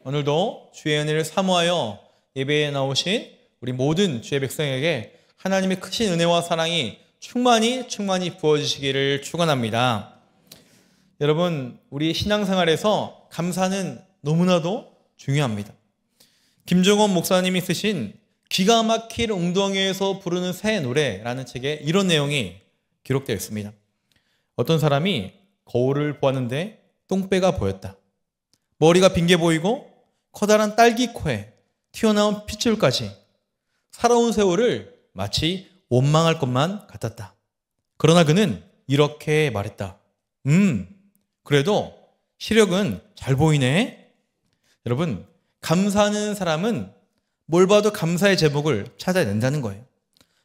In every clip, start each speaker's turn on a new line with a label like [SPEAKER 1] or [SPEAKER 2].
[SPEAKER 1] 오늘도 주의 은혜를 사모하여 예배에 나오신 우리 모든 주의 백성에게 하나님의 크신 은혜와 사랑이 충만히 부어지시기를 축원합니다. 여러분, 우리 신앙생활에서 감사는 너무나도 중요합니다. 김종원 목사님이 쓰신 기가 막힐 웅덩이에서 부르는 새 노래라는 책에 이런 내용이 기록되어 있습니다. 어떤 사람이 거울을 보았는데 똥배가 보였다. 머리가 빈 게 보이고 커다란 딸기 코에 튀어나온 핏줄까지 살아온 세월을 마치 원망할 것만 같았다. 그러나 그는 이렇게 말했다. 그래도 시력은 잘 보이네. 여러분, 감사하는 사람은 뭘 봐도 감사의 제목을 찾아낸다는 거예요.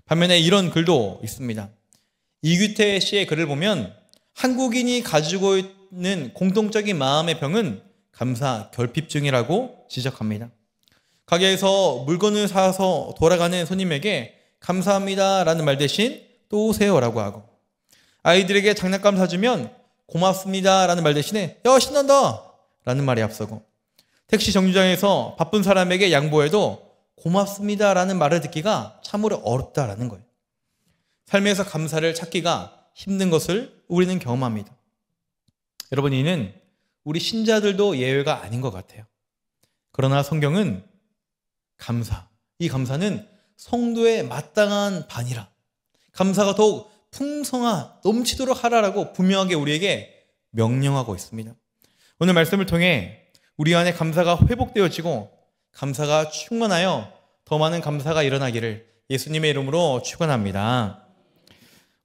[SPEAKER 1] 반면에 이런 글도 있습니다. 이규태 씨의 글을 보면 한국인이 가지고 있는 공통적인 마음의 병은 감사 결핍증이라고 지적합니다. 가게에서 물건을 사서 돌아가는 손님에게 감사합니다 라는 말 대신 또 오세요 라고 하고, 아이들에게 장난감 사주면 고맙습니다 라는 말 대신에 야 신난다 라는 말이 앞서고, 택시 정류장에서 바쁜 사람에게 양보해도 고맙습니다 라는 말을 듣기가 참으로 어렵다라는 거예요. 삶에서 감사를 찾기가 힘든 것을 우리는 경험합니다. 여러분, 이는 우리 신자들도 예외가 아닌 것 같아요. 그러나 성경은 이 감사는 성도의 마땅한 반이라, 감사가 더욱 넘치도록 하라라고 분명하게 우리에게 명령하고 있습니다. 오늘 말씀을 통해 우리 안에 감사가 회복되어지고 감사가 충만하여 더 많은 감사가 일어나기를 예수님의 이름으로 축원합니다.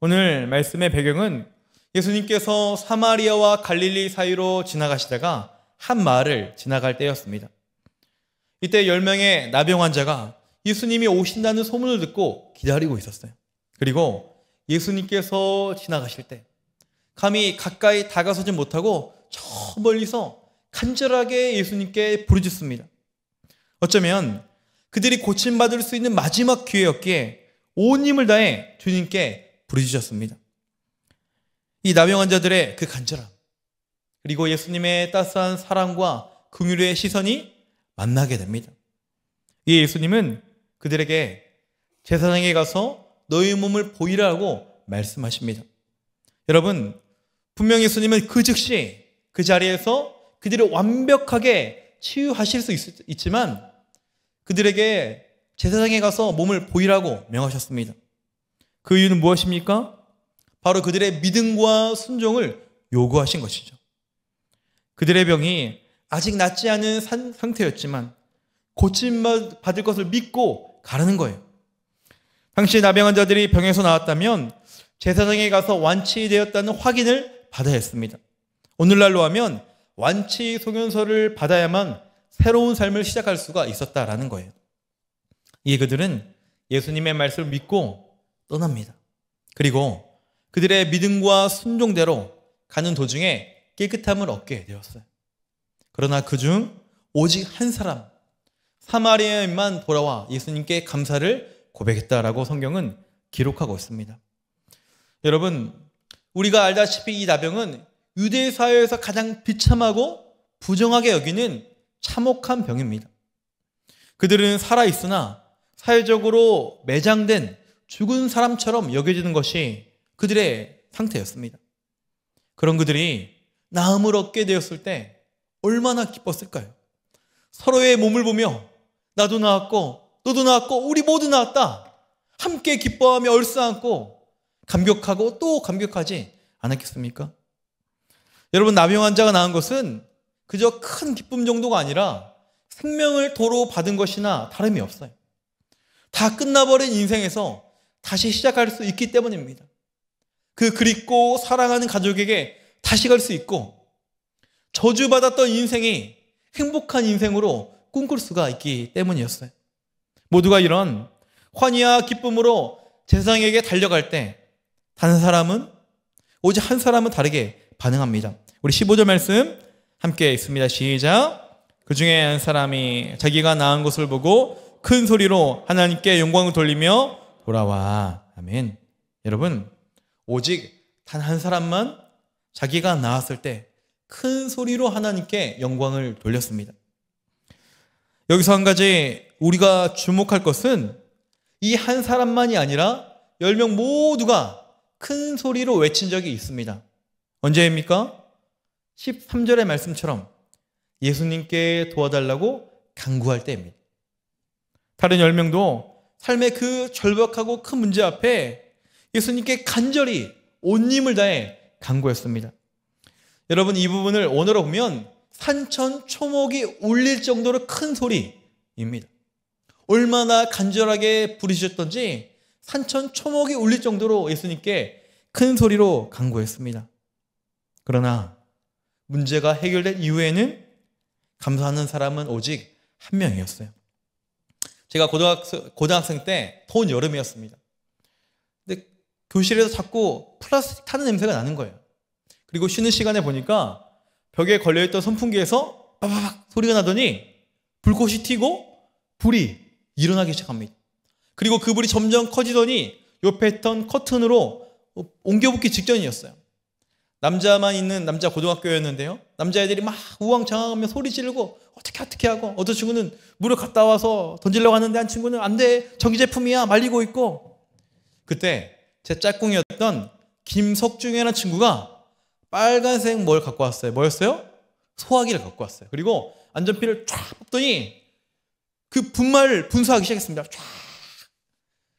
[SPEAKER 1] 오늘 말씀의 배경은 예수님께서 사마리아와 갈릴리 사이로 지나가시다가 한 마을을 지나갈 때였습니다. 이때 10명의 나병 환자가 예수님이 오신다는 소문을 듣고 기다리고 있었어요. 그리고 예수님께서 지나가실 때 감히 가까이 다가서지 못하고 저 멀리서 간절하게 예수님께 부르짖습니다. 어쩌면 그들이 고침받을 수 있는 마지막 기회였기에 온 힘을 다해 주님께 부르짖었습니다. 이 나병 환자들의 그 간절함, 그리고 예수님의 따스한 사랑과 긍휼의 시선이 만나게 됩니다. 이 예수님은 그들에게 제사장에 가서 너희 몸을 보이라고 말씀하십니다. 여러분, 분명 예수님은 그 즉시 그 자리에서 그들을 완벽하게 치유하실 수 있지만 그들에게 제사장에 가서 몸을 보이라고 명하셨습니다. 그 이유는 무엇입니까? 바로 그들의 믿음과 순종을 요구하신 것이죠. 그들의 병이 아직 낫지 않은 상태였지만 고침받을 것을 믿고 가라는 거예요. 당시 나병 환자들이 병에서 나왔다면 제사장에 가서 완치되었다는 확인을 받아야 했습니다. 오늘날로 하면 완치 소견서를 받아야만 새로운 삶을 시작할 수가 있었다라는 거예요. 이에 그들은 예수님의 말씀을 믿고 떠납니다. 그리고 그들의 믿음과 순종대로 가는 도중에 깨끗함을 얻게 되었어요. 그러나 그중 오직 한 사람, 사마리아인만 돌아와 예수님께 감사를 고백했다라고 성경은 기록하고 있습니다. 여러분, 우리가 알다시피 이 나병은 유대 사회에서 가장 비참하고 부정하게 여기는 참혹한 병입니다. 그들은 살아있으나 사회적으로 매장된 죽은 사람처럼 여겨지는 것이 그들의 상태였습니다. 그런 그들이 나음을 얻게 되었을 때 얼마나 기뻤을까요? 서로의 몸을 보며 나도 나았고 너도 나았고 우리 모두 나았다, 함께 기뻐하며 얼싸안고 감격하고 또 감격하지 않았겠습니까? 여러분, 나병 환자가 나은 것은 그저 큰 기쁨 정도가 아니라 생명을 도로 받은 것이나 다름이 없어요. 다 끝나버린 인생에서 다시 시작할 수 있기 때문입니다. 그 그립고 사랑하는 가족에게 다시 갈 수 있고 저주받았던 인생이 행복한 인생으로 꿈꿀 수가 있기 때문이었어요. 모두가 이런 환희와 기쁨으로 제사장에게 달려갈 때 오직 한 사람은 다르게 반응합니다. 우리 15절 말씀 함께 읽습니다. 시작. 그 중에 한 사람이 자기가 나은 것을 보고 큰 소리로 하나님께 영광을 돌리며 돌아와. 아멘. 여러분, 오직 단 한 사람만 자기가 나았을 때 큰 소리로 하나님께 영광을 돌렸습니다. 여기서 한 가지 우리가 주목할 것은 이 한 사람만이 아니라 10명 모두가 큰 소리로 외친 적이 있습니다. 언제입니까? 13절의 말씀처럼 예수님께 도와달라고 간구할 때입니다. 다른 10명도 삶의 그 절박하고 큰 문제 앞에 예수님께 간절히 온 힘을 다해 간구했습니다. 여러분, 이 부분을 원어로 보면 산천초목이 울릴 정도로 큰 소리입니다. 얼마나 간절하게 부르셨던지 산천초목이 울릴 정도로 예수님께 큰 소리로 간구했습니다. 그러나 문제가 해결된 이후에는 감사하는 사람은 오직 한 명이었어요. 제가 고등학생 때 더운 여름이었습니다. 근데 교실에서 자꾸 플라스틱 타는 냄새가 나는 거예요. 그리고 쉬는 시간에 보니까 벽에 걸려있던 선풍기에서 빠바박 소리가 나더니 불꽃이 튀고 불이 일어나기 시작합니다. 그리고 그 불이 점점 커지더니 옆에 있던 커튼으로 옮겨붙기 직전이었어요. 남자만 있는 남자 고등학교였는데요. 남자애들이 막 우왕좌왕하며 소리 지르고 어떻게 하고, 어떤 친구는 물을 갖다 와서 던지려고 하는데 한 친구는 안 돼, 전기제품이야 말리고 있고. 그때 제 짝꿍이었던 김석중이라는 친구가 빨간색 뭘 갖고 왔어요. 뭐였어요? 소화기를 갖고 왔어요. 그리고 안전피를 쫙 뽑더니 그 분말을 분사하기 시작했습니다. 쫙.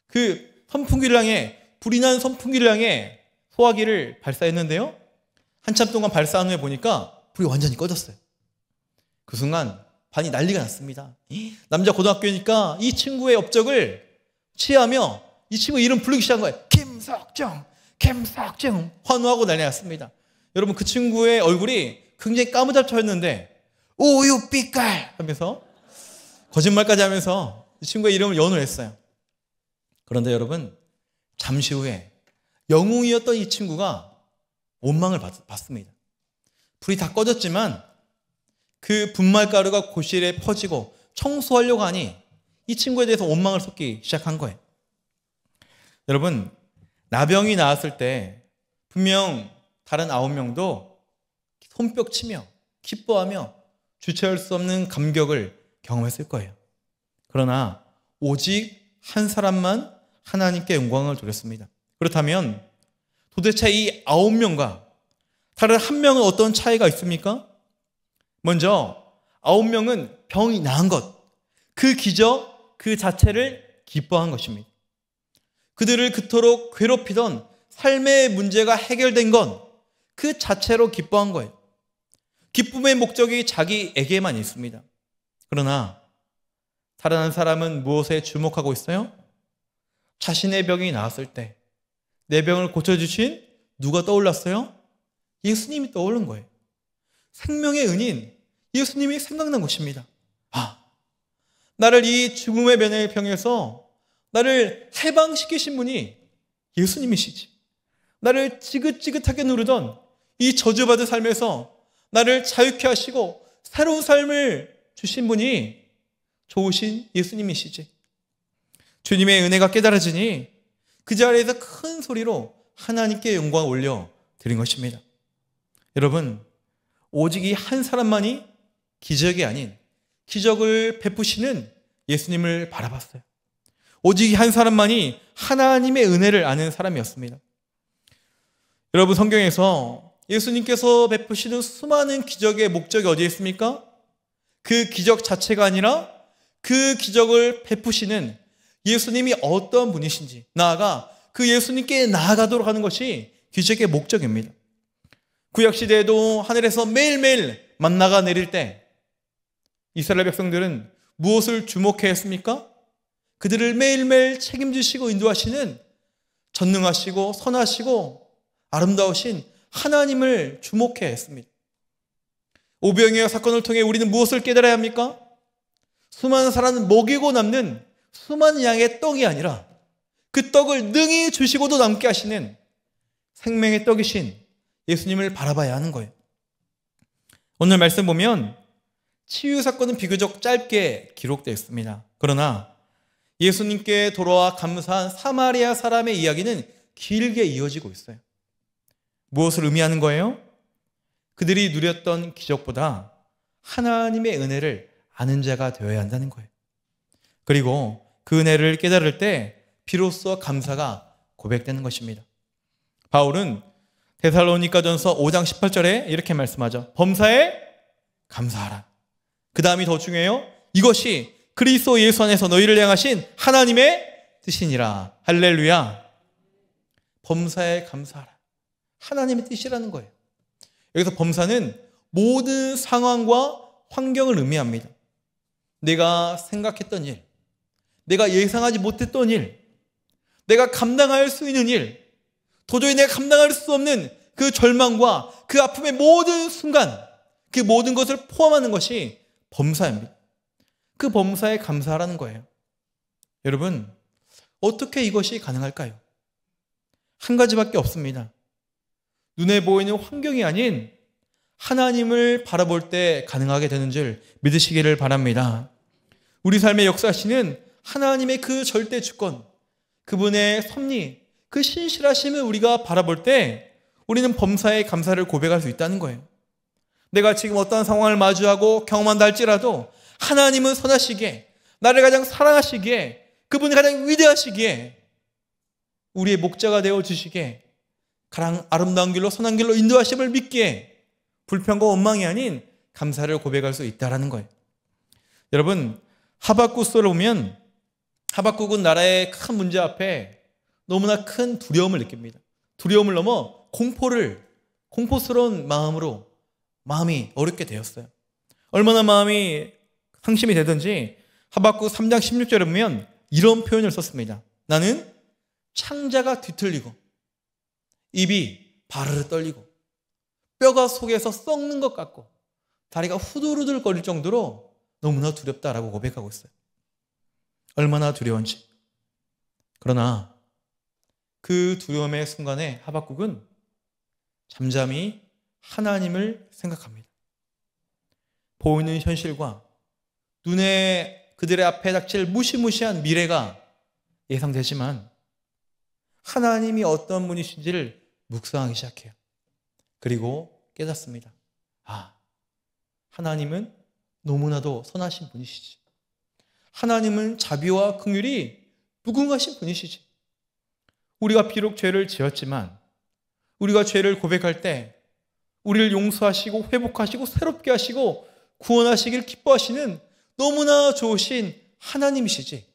[SPEAKER 1] 그 선풍기를 향해, 불이 난 선풍기를 향해 소화기를 발사했는데요. 한참 동안 발사한 후에 보니까 불이 완전히 꺼졌어요. 그 순간 반이 난리가 났습니다. 남자 고등학교니까 이 친구의 업적을 취하며 이 친구 이름 부르기 시작한 거예요. 김석중 환호하고 난리 났습니다. 여러분, 그 친구의 얼굴이 굉장히 까무잡초였는데 우유 빛깔 하면서 거짓말까지 하면서 이 친구의 이름을 연호를 했어요. 그런데 여러분, 잠시 후에 영웅이었던 이 친구가 원망을 받습니다. 불이 다 꺼졌지만 그 분말가루가 교실에 퍼지고 청소하려고 하니 이 친구에 대해서 원망을 쏟기 시작한 거예요. 여러분, 나병이 나왔을 때 분명 다른 9명도 손뼉치며 기뻐하며 주체할 수 없는 감격을 경험했을 거예요. 그러나 오직 한 사람만 하나님께 영광을 돌렸습니다. 그렇다면 도대체 이 9명과 다른 한 명은 어떤 차이가 있습니까? 먼저 9명은 병이 나은 것, 그 기적 그 자체를 기뻐한 것입니다. 그들을 그토록 괴롭히던 삶의 문제가 해결된 건 그 자체로 기뻐한 거예요. 기쁨의 목적이 자기에게만 있습니다. 그러나 다른 한 사람은 무엇에 주목하고 있어요? 자신의 병이 나았을 때 내 병을 고쳐주신 누가 떠올랐어요? 예수님이 떠오른 거예요. 생명의 은인 예수님이 생각난 것입니다. 나를 이 죽음의 병에서 나를 해방시키신 분이 예수님이시지. 나를 지긋지긋하게 누르던 이 저주받은 삶에서 나를 자유케 하시고 새로운 삶을 주신 분이 좋으신 예수님이시지. 주님의 은혜가 깨달아지니 그 자리에서 큰 소리로 하나님께 영광을 올려 드린 것입니다. 여러분, 오직 이 한 사람만이 기적이 아닌 기적을 베푸시는 예수님을 바라봤어요. 오직 이 한 사람만이 하나님의 은혜를 아는 사람이었습니다. 여러분, 성경에서 예수님께서 베푸시는 수많은 기적의 목적이 어디에 있습니까? 그 기적 자체가 아니라 그 기적을 베푸시는 예수님이 어떤 분이신지, 나아가 그 예수님께 나아가도록 하는 것이 기적의 목적입니다. 구약시대에도 하늘에서 매일매일 만나가 내릴 때 이스라엘 백성들은 무엇을 주목해야 했습니까? 그들을 매일매일 책임지시고 인도하시는 전능하시고 선하시고 아름다우신 하나님을 주목해야 했습니다. 오병이어 사건을 통해 우리는 무엇을 깨달아야 합니까? 수많은 사람을 먹이고 남는 수많은 양의 떡이 아니라 그 떡을 능히 주시고도 남게 하시는 생명의 떡이신 예수님을 바라봐야 하는 거예요. 오늘 말씀 보면 치유 사건은 비교적 짧게 기록되어 있습니다. 그러나 예수님께 돌아와 감사한 사마리아 사람의 이야기는 길게 이어지고 있어요. 무엇을 의미하는 거예요? 그들이 누렸던 기적보다 하나님의 은혜를 아는 자가 되어야 한다는 거예요. 그리고 그 은혜를 깨달을 때 비로소 감사가 고백되는 것입니다. 바울은 데살로니가전서 5장 18절에 이렇게 말씀하죠. 범사에 감사하라. 그 다음이 더 중요해요. 이것이 그리스도 예수 안에서 너희를 향하신 하나님의 뜻이니라. 할렐루야. 범사에 감사하라. 하나님의 뜻이라는 거예요. 여기서 범사는 모든 상황과 환경을 의미합니다. 내가 생각했던 일, 내가 예상하지 못했던 일, 내가 감당할 수 있는 일, 도저히 내가 감당할 수 없는 그 절망과 그 아픔의 모든 순간, 그 모든 것을 포함하는 것이 범사입니다. 그 범사에 감사하라는 거예요. 여러분, 어떻게 이것이 가능할까요? 한 가지밖에 없습니다. 눈에 보이는 환경이 아닌 하나님을 바라볼 때 가능하게 되는 줄 믿으시기를 바랍니다. 우리 삶의 역사하시는 하나님의 그 절대 주권, 그분의 섭리, 그 신실하심을 우리가 바라볼 때 우리는 범사에 감사를 고백할 수 있다는 거예요. 내가 지금 어떠한 상황을 마주하고 경험한다 할지라도 하나님은 선하시기에, 나를 가장 사랑하시기에, 그분이 가장 위대하시기에 우리의 목자가 되어주시기에 가장 아름다운 길로 선한 길로 인도하심을 믿기에 불평과 원망이 아닌 감사를 고백할 수 있다는 거예요. 여러분, 하박국서를 보면 하박국은 나라의 큰 문제 앞에 너무나 큰 두려움을 느낍니다. 두려움을 넘어 공포스러운 마음으로 마음이 어렵게 되었어요. 얼마나 마음이 상심이 되든지 하박국 3장 16절에 보면 이런 표현을 썼습니다. 나는 창자가 뒤틀리고 입이 바르르 떨리고 뼈가 속에서 썩는 것 같고 다리가 후들후들 거릴 정도로 너무나 두렵다라고 고백하고 있어요. 얼마나 두려운지. 그러나 그 두려움의 순간에 하박국은 잠잠히 하나님을 생각합니다. 보이는 현실과 눈에 그들의 앞에 닥칠 무시무시한 미래가 예상되지만 하나님이 어떤 분이신지를 묵상하기 시작해요. 그리고 깨닫습니다. 아, 하나님은 너무나도 선하신 분이시지. 하나님은 자비와 긍휼이 무궁하신 분이시지. 우리가 비록 죄를 지었지만 우리가 죄를 고백할 때 우리를 용서하시고 회복하시고 새롭게 하시고 구원하시길 기뻐하시는 너무나 좋으신 하나님이시지.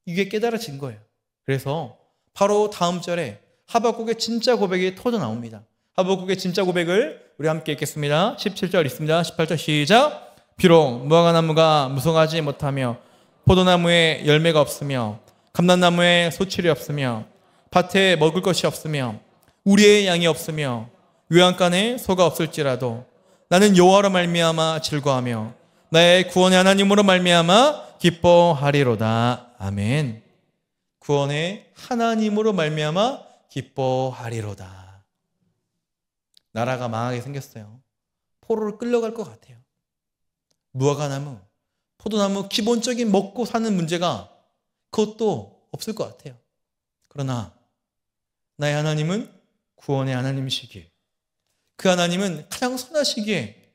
[SPEAKER 1] 이게 깨달아진 거예요. 그래서 바로 다음 절에 하박국의 진짜 고백이 터져 나옵니다. 하박국의 진짜 고백을 우리 함께 읽겠습니다. 17절 있습니다. 18절 시작. 비록 무화과나무가 무성하지 못하며 포도나무에 열매가 없으며 감람나무에 소출이 없으며 밭에 먹을 것이 없으며 우리의 양이 없으며 외양간에 소가 없을지라도 나는 여호와로 말미암아 즐거워하며 나의 구원의 하나님으로 말미암아 기뻐하리로다. 아멘. 구원의 하나님으로 말미암아 기뻐하리로다. 나라가 망하게 생겼어요. 포로로 끌려갈 것 같아요. 무화과나무, 포도나무 기본적인 먹고 사는 문제가 그것도 없을 것 같아요. 그러나 나의 하나님은 구원의 하나님이시기에, 그 하나님은 가장 선하시기에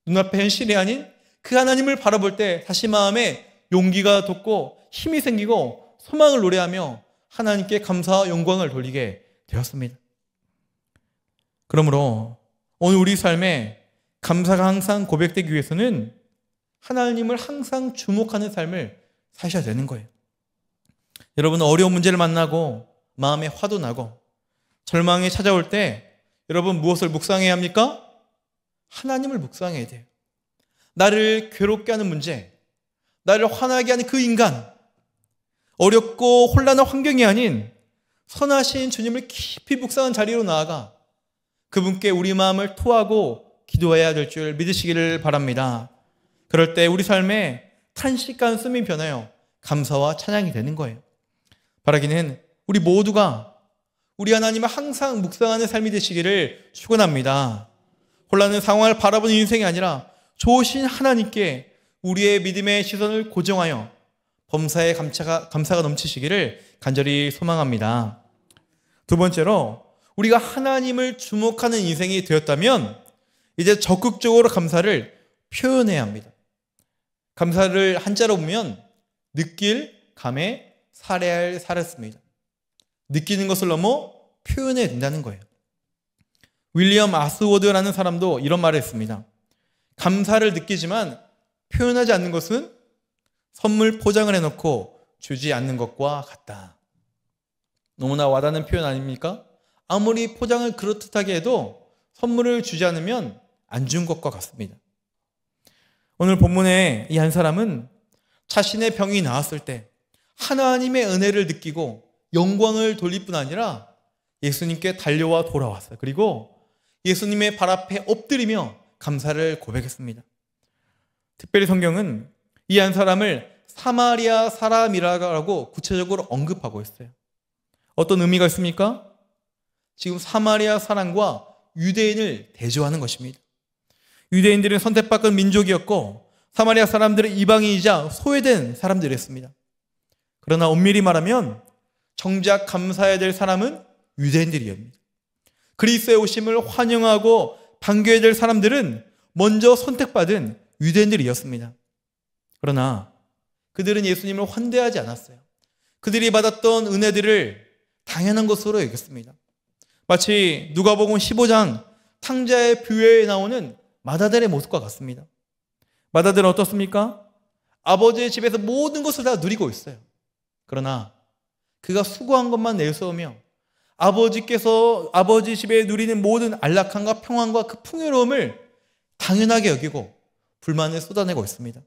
[SPEAKER 1] 눈앞의 현실이 아닌 그 하나님을 바라볼 때 다시 마음에 용기가 돋고 힘이 생기고 소망을 노래하며 하나님께 감사와 영광을 돌리게 되었습니다. 그러므로 오늘 우리 삶에 감사가 항상 고백되기 위해서는 하나님을 항상 주목하는 삶을 사셔야 되는 거예요. 여러분, 어려운 문제를 만나고 마음에 화도 나고 절망이 찾아올 때 여러분 무엇을 묵상해야 합니까? 하나님을 묵상해야 돼요. 나를 괴롭게 하는 문제, 나를 화나게 하는 그 인간, 어렵고 혼란한 환경이 아닌 선하신 주님을 깊이 묵상한 자리로 나아가 그분께 우리 마음을 토하고 기도해야 될 줄 믿으시기를 바랍니다. 그럴 때 우리 삶에 탄식과 한숨이 변하여 감사와 찬양이 되는 거예요. 바라기는 우리 모두가 우리 하나님을 항상 묵상하는 삶이 되시기를 축원합니다. 혼란한 상황을 바라보는 인생이 아니라 좋으신 하나님께 우리의 믿음의 시선을 고정하여 범사에 감사가 넘치시기를 간절히 소망합니다. 두 번째로 우리가 하나님을 주목하는 인생이 되었다면 이제 적극적으로 감사를 표현해야 합니다. 감사를 한자로 보면 느낄, 감에, 살해할, 살았습니다. 느끼는 것을 넘어 표현해야 된다는 거예요. 윌리엄 아스워드라는 사람도 이런 말을 했습니다. 감사를 느끼지만 표현하지 않는 것은 선물 포장을 해놓고 주지 않는 것과 같다. 너무나 와닿는 표현 아닙니까? 아무리 포장을 그럴듯하게 해도 선물을 주지 않으면 안 준 것과 같습니다. 오늘 본문에 이 한 사람은 자신의 병이 나았을 때 하나님의 은혜를 느끼고 영광을 돌릴 뿐 아니라 예수님께 달려와 돌아왔어요. 그리고 예수님의 발 앞에 엎드리며 감사를 고백했습니다. 특별히 성경은 이 한 사람을 사마리아 사람이라고 구체적으로 언급하고 있어요. 어떤 의미가 있습니까? 지금 사마리아 사람과 유대인을 대조하는 것입니다. 유대인들은 선택받은 민족이었고 사마리아 사람들은 이방인이자 소외된 사람들이었습니다. 그러나 엄밀히 말하면 정작 감사해야 될 사람은 유대인들이었습니다. 그리스도의 오심을 환영하고 반겨야 될 사람들은 먼저 선택받은 유대인들이었습니다. 그러나 그들은 예수님을 환대하지 않았어요. 그들이 받았던 은혜들을 당연한 것으로 여겼습니다. 마치 누가복음 15장 탕자의 뷰에 나오는 마다들의 모습과 같습니다. 마다들은 어떻습니까? 아버지의 집에서 모든 것을 다 누리고 있어요. 그러나 그가 수고한 것만 내세우며 아버지 집에 누리는 모든 안락함과 평안과 그 풍요로움을 당연하게 여기고 불만을 쏟아내고 있습니다.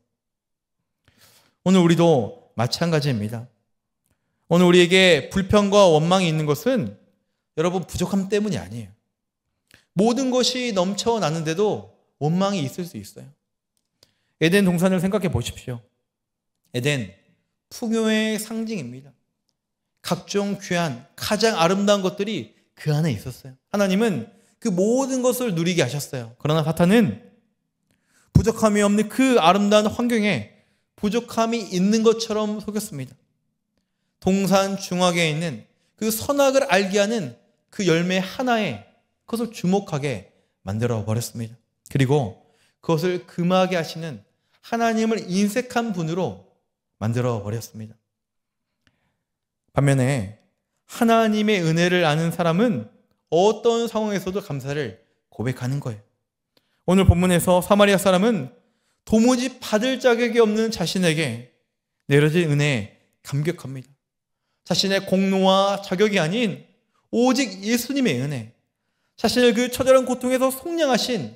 [SPEAKER 1] 오늘 우리도 마찬가지입니다. 오늘 우리에게 불평과 원망이 있는 것은 여러분 부족함 때문이 아니에요. 모든 것이 넘쳐나는데도 원망이 있을 수 있어요. 에덴 동산을 생각해 보십시오. 에덴, 풍요의 상징입니다. 각종 귀한, 가장 아름다운 것들이 그 안에 있었어요. 하나님은 그 모든 것을 누리게 하셨어요. 그러나 사탄은 부족함이 없는 그 아름다운 환경에 부족함이 있는 것처럼 속였습니다. 동산 중앙에 있는 그 선악을 알게 하는 그 열매 하나에 그것을 주목하게 만들어 버렸습니다. 그리고 그것을 금하게 하시는 하나님을 인색한 분으로 만들어 버렸습니다. 반면에 하나님의 은혜를 아는 사람은 어떤 상황에서도 감사를 고백하는 거예요. 오늘 본문에서 사마리아 사람은 도무지 받을 자격이 없는 자신에게 내려진 은혜에 감격합니다. 자신의 공로와 자격이 아닌 오직 예수님의 은혜, 자신을 그 처절한 고통에서 속량하신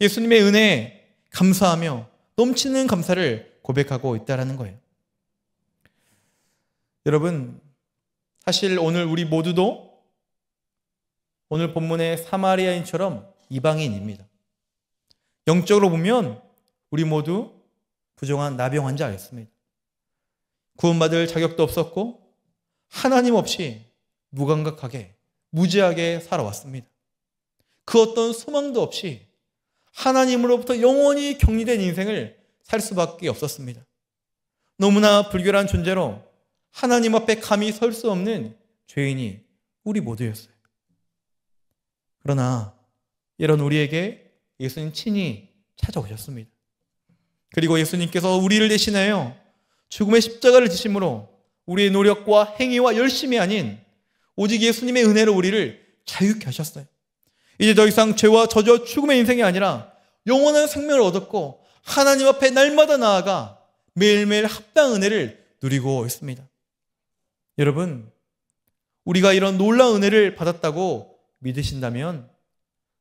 [SPEAKER 1] 예수님의 은혜에 감사하며 넘치는 감사를 고백하고 있다는 거예요. 여러분, 사실 오늘 우리 모두도 오늘 본문의 사마리아인처럼 이방인입니다. 영적으로 보면 우리 모두 부정한 나병 환자였습니다. 구원받을 자격도 없었고 하나님 없이 무감각하게 무지하게 살아왔습니다. 그 어떤 소망도 없이 하나님으로부터 영원히 격리된 인생을 살 수밖에 없었습니다. 너무나 불결한 존재로 하나님 앞에 감히 설 수 없는 죄인이 우리 모두였어요. 그러나 이런 우리에게 예수님 친히 찾아오셨습니다. 그리고 예수님께서 우리를 대신하여 죽음의 십자가를 지심으로 우리의 노력과 행위와 열심이 아닌 오직 예수님의 은혜로 우리를 자유케 하셨어요. 이제 더 이상 죄와 저주와 죽음의 인생이 아니라 영원한 생명을 얻었고 하나님 앞에 날마다 나아가 매일매일 합당한 은혜를 누리고 있습니다. 여러분, 우리가 이런 놀라운 은혜를 받았다고 믿으신다면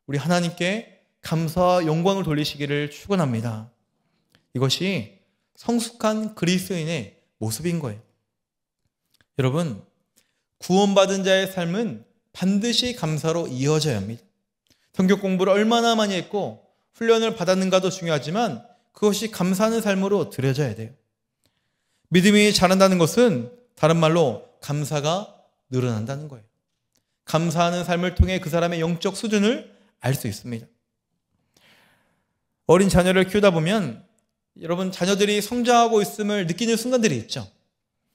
[SPEAKER 1] 우리 하나님께 감사와 영광을 돌리시기를 축원합니다. 이것이 성숙한 그리스도인의 모습인 거예요. 여러분, 구원받은 자의 삶은 반드시 감사로 이어져야 합니다. 성경 공부를 얼마나 많이 했고 훈련을 받았는가도 중요하지만 그것이 감사하는 삶으로 들여져야 돼요. 믿음이 자란다는 것은 다른 말로 감사가 늘어난다는 거예요. 감사하는 삶을 통해 그 사람의 영적 수준을 알 수 있습니다. 어린 자녀를 키우다 보면 여러분 자녀들이 성장하고 있음을 느끼는 순간들이 있죠.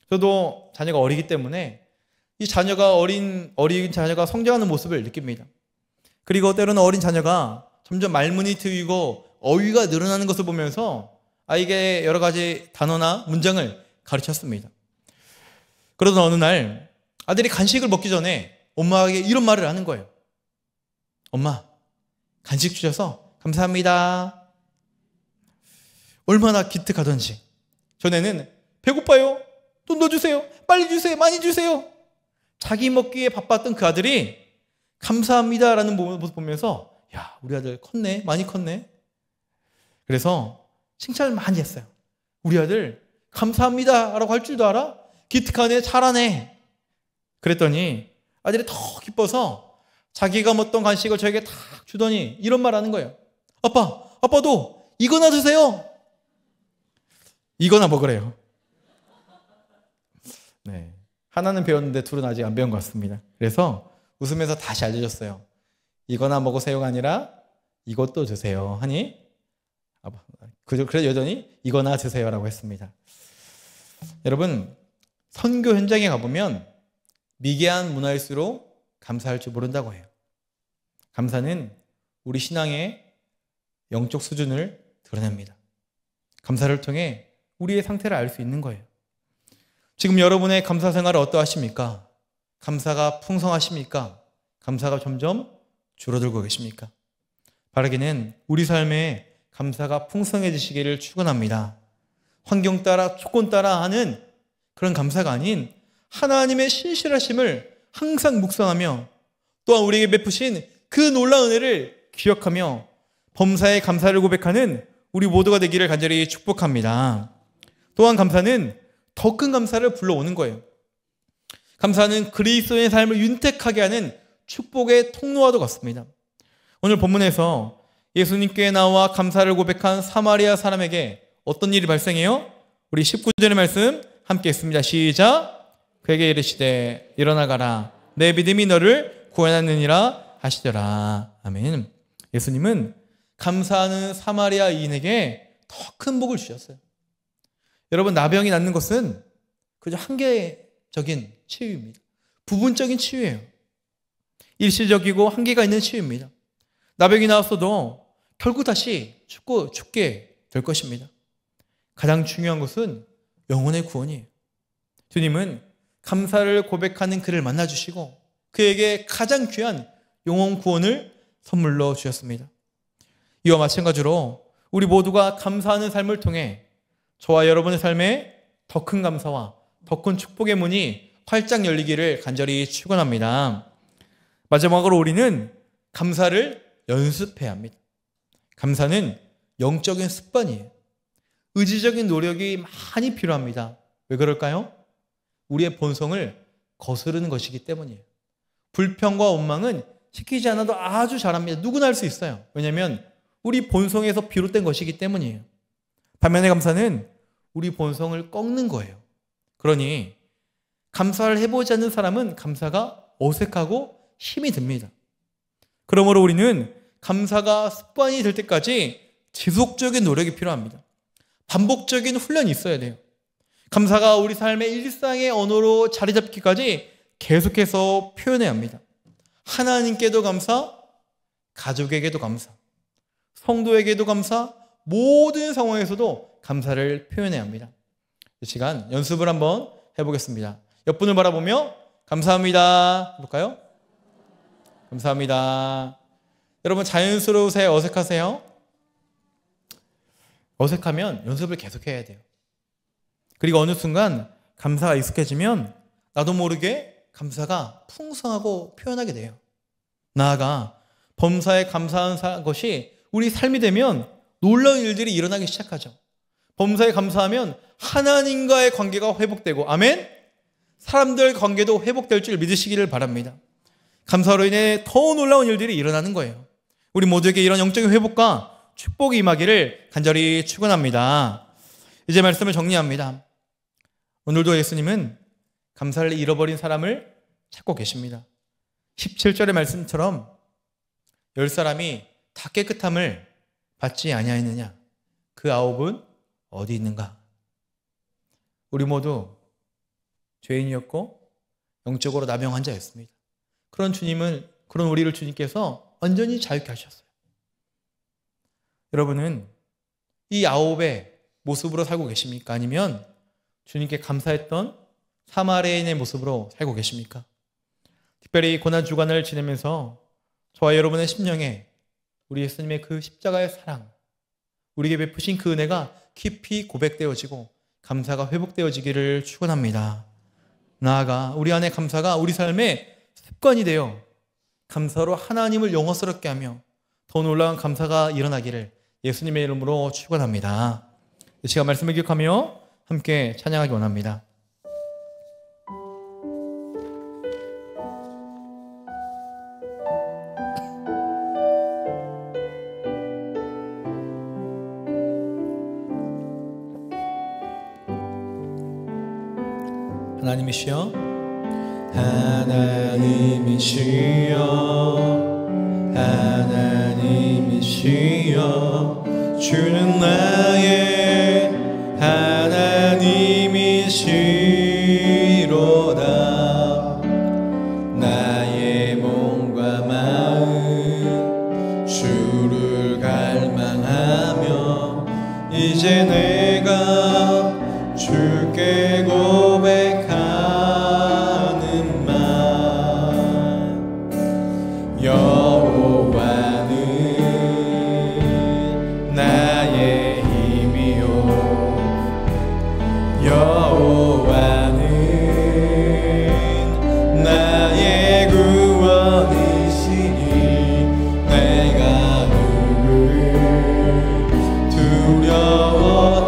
[SPEAKER 1] 저도 자녀가 어리기 때문에 이 자녀가 어린 자녀가 성장하는 모습을 느낍니다. 그리고 때로는 어린 자녀가 점점 말문이 트이고 어휘가 늘어나는 것을 보면서 아이에게 여러 가지 단어나 문장을 가르쳤습니다. 그러던 어느 날 아들이 간식을 먹기 전에 엄마에게 이런 말을 하는 거예요. 엄마, 간식 주셔서 감사합니다. 얼마나 기특하던지. 전에는 배고파요. 돈 더 주세요. 빨리 주세요. 많이 주세요. 자기 먹기에 바빴던 그 아들이 감사합니다라는 모습 보면서 야, 우리 아들 컸네. 많이 컸네. 그래서 칭찬을 많이 했어요. 우리 아들 감사합니다라고 할 줄도 알아? 기특하네. 잘하네. 그랬더니 아들이 더 기뻐서 자기가 먹던 간식을 저에게 탁 주더니 이런 말 하는 거예요. 아빠도 이거나 드세요. 이거나 먹으래요. 네. 하나는 배웠는데 둘은 아직 안 배운 것 같습니다. 그래서 웃으면서 다시 알려줬어요. 이거나 먹으세요가 아니라 이것도 드세요 하니 그래서 여전히 이거나 드세요라고 했습니다. 여러분, 선교 현장에 가보면 미개한 문화일수록 감사할 줄 모른다고 해요. 감사는 우리 신앙의 영적 수준을 드러냅니다. 감사를 통해 우리의 상태를 알 수 있는 거예요. 지금 여러분의 감사 생활은 어떠하십니까? 감사가 풍성하십니까? 감사가 점점 줄어들고 계십니까? 바라기는 우리 삶에 감사가 풍성해지시기를 축원합니다. 환경 따라 조건 따라 하는 그런 감사가 아닌 하나님의 신실하심을 항상 묵상하며 또한 우리에게 베푸신 그 놀라운 은혜를 기억하며 범사에 감사를 고백하는 우리 모두가 되기를 간절히 축복합니다. 또한 감사는 더 큰 감사를 불러오는 거예요. 감사는 그리스도의 삶을 윤택하게 하는 축복의 통로와도 같습니다. 오늘 본문에서 예수님께 나와 감사를 고백한 사마리아 사람에게 어떤 일이 발생해요? 우리 19절의 말씀 함께 읽습니다. 시작. 그에게 이르시되 일어나가라. 내 믿음이 너를 구원하느니라 하시더라. 아멘. 예수님은 감사하는 사마리아 이인에게 더 큰 복을 주셨어요. 여러분, 나병이 낫는 것은 그저 한계적인 치유입니다. 부분적인 치유예요. 일시적이고 한계가 있는 치유입니다. 나병이 나왔어도 결국 다시 죽게 될 것입니다. 가장 중요한 것은 영혼의 구원이에요. 주님은 감사를 고백하는 그를 만나주시고 그에게 가장 귀한 영혼 구원을 선물로 주셨습니다. 이와 마찬가지로 우리 모두가 감사하는 삶을 통해 저와 여러분의 삶에 더 큰 감사와 더 큰 축복의 문이 활짝 열리기를 간절히 축원합니다. 마지막으로 우리는 감사를 연습해야 합니다. 감사는 영적인 습관이에요. 의지적인 노력이 많이 필요합니다. 왜 그럴까요? 우리의 본성을 거스르는 것이기 때문이에요. 불평과 원망은 시키지 않아도 아주 잘합니다. 누구나 할 수 있어요. 왜냐하면 우리 본성에서 비롯된 것이기 때문이에요. 반면에 감사는 우리 본성을 꺾는 거예요. 그러니 감사를 해보지 않는 사람은 감사가 어색하고 힘이 듭니다. 그러므로 우리는 감사가 습관이 될 때까지 지속적인 노력이 필요합니다. 반복적인 훈련이 있어야 돼요. 감사가 우리 삶의 일상의 언어로 자리 잡기까지 계속해서 표현해야 합니다. 하나님께도 감사, 가족에게도 감사, 성도에게도 감사, 모든 상황에서도 감사를 표현해야 합니다. 이 시간 연습을 한번 해보겠습니다. 옆분을 바라보며 감사합니다 해볼까요? 감사합니다. 여러분, 자연스러우세요? 어색하세요? 어색하면 연습을 계속해야 돼요. 그리고 어느 순간 감사가 익숙해지면 나도 모르게 감사가 풍성하고 표현하게 돼요. 나아가 범사에 감사한 것이 우리 삶이 되면 놀라운 일들이 일어나기 시작하죠. 범사에 감사하면 하나님과의 관계가 회복되고, 아멘? 사람들 관계도 회복될 줄 믿으시기를 바랍니다. 감사로 인해 더 놀라운 일들이 일어나는 거예요. 우리 모두에게 이런 영적인 회복과 축복이 임하기를 간절히 축원합니다. 이제 말씀을 정리합니다. 오늘도 예수님은 감사를 잃어버린 사람을 찾고 계십니다. 17절의 말씀처럼 10사람이 다 깨끗함을 받지 아니하였느냐? 그 9은 어디 있는가? 우리 모두 죄인이었고 영적으로 나병 환자였습니다. 그런 우리를 주님께서 완전히 자유케 하셨어요. 여러분은 이 9의 모습으로 살고 계십니까? 아니면 주님께 감사했던 사마리아인의 모습으로 살고 계십니까? 특별히 고난주간을 지내면서 저와 여러분의 심령에 우리 예수님의 그 십자가의 사랑, 우리에게 베푸신 그 은혜가 깊이 고백되어지고 감사가 회복되어지기를 축원합니다. 나아가 우리 안에 감사가 우리 삶의 습관이 되어 감사로 하나님을 영화스럽게 하며 더 놀라운 감사가 일어나기를 예수님의 이름으로 축원합니다. 이 시간 말씀을 기억하며 함께 찬양하기 원합니다. 하나님이시여, 하나님이시여, 하나님이시여, 주는 나의 하나님이시로다. 나의 몸과 마음 주를 갈망하며 이제 내가 주께 고백하는 말. 여호와는 나의 힘이요, 여호와는 나의 구원이시니 내가 누구를 두려워하리요.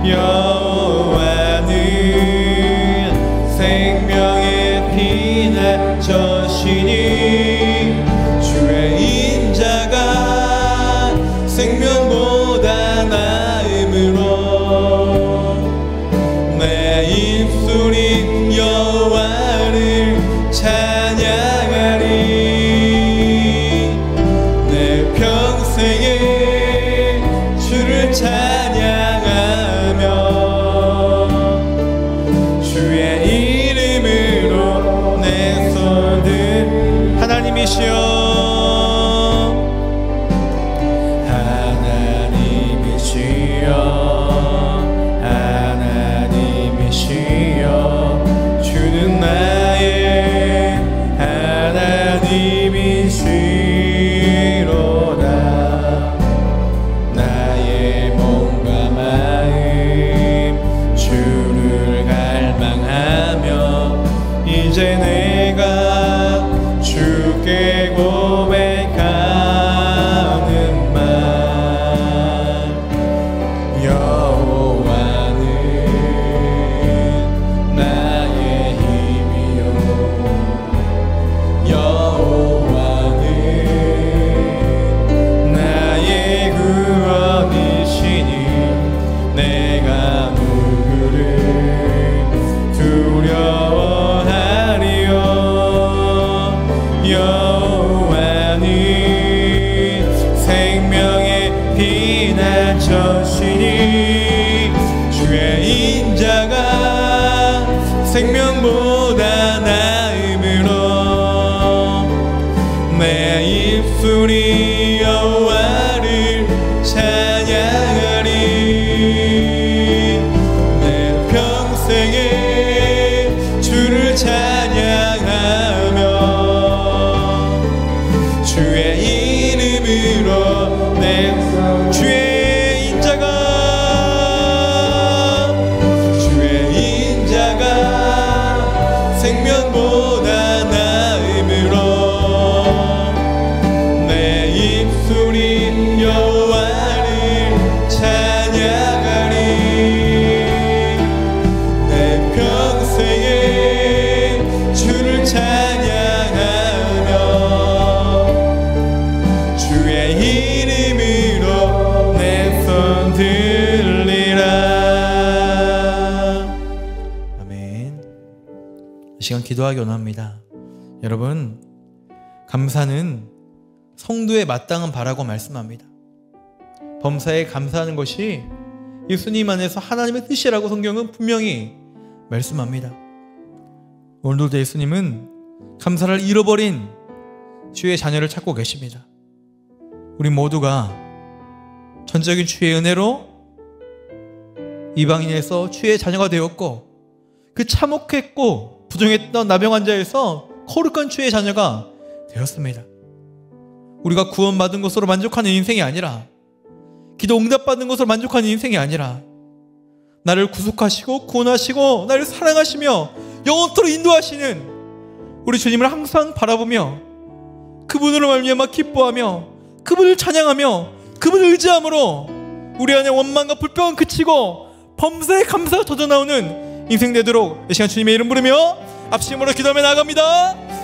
[SPEAKER 1] 여호와는 생명의 피난처시니 주의 인자가 생명보다 나음으로 내 입술이 여호와를 찬양하리. 내 평생에 주를 찬양하며 주의 이름으로 내 손을. 하나님이시여, 하나님이시여, 주는 나의 하나님이시로다. 나의 몸과 마음 주를 갈망하며 이제 내가 주께 고백하는 말. 여호와는 나의 힘이요, 여호와는 나의 구원이시니 내가 누구를 두려워하리요. 여호와는 생명의 피난처시니 주의 인자가 생명보다 나음으로 내 입술이 여호와를 찬양하리. 내 평생에 주를 찬양하며 주의 이름으로 내 주의 인자가 생명보다 나음으로 내 입술이 여호와를 찬양하리. 내 평생에 주를 찬양하며 주의 이름으로 내 손 들리라. 아멘. 이 시간 기도하기 원합니다. 여러분, 감사는 성도의 마땅한 바라고 말씀합니다. 범사에 감사하는 것이 예수님 안에서 하나님의 뜻이라고 성경은 분명히 말씀합니다. 오늘도 예수님은 감사를 잃어버린 주의 자녀를 찾고 계십니다. 우리 모두가 전적인 주의 은혜로 이방인에서 주의 자녀가 되었고, 그 참혹했고 부정했던 나병 환자에서 거룩한 주의 자녀가 되었습니다. 우리가 구원받은 것으로 만족하는 인생이 아니라, 기도 응답받는 것으로 만족하는 인생이 아니라, 나를 구속하시고 구원하시고 나를 사랑하시며 영원토록 인도하시는 우리 주님을 항상 바라보며 그분으로 말미암아 기뻐하며 그분을 찬양하며 그분을 의지함으로 우리 안에 원망과 불평은 그치고 범사에 감사가 터져나오는 인생 되도록 이 시간 주님의 이름 부르며 앞심으로 기도하며 나아갑니다.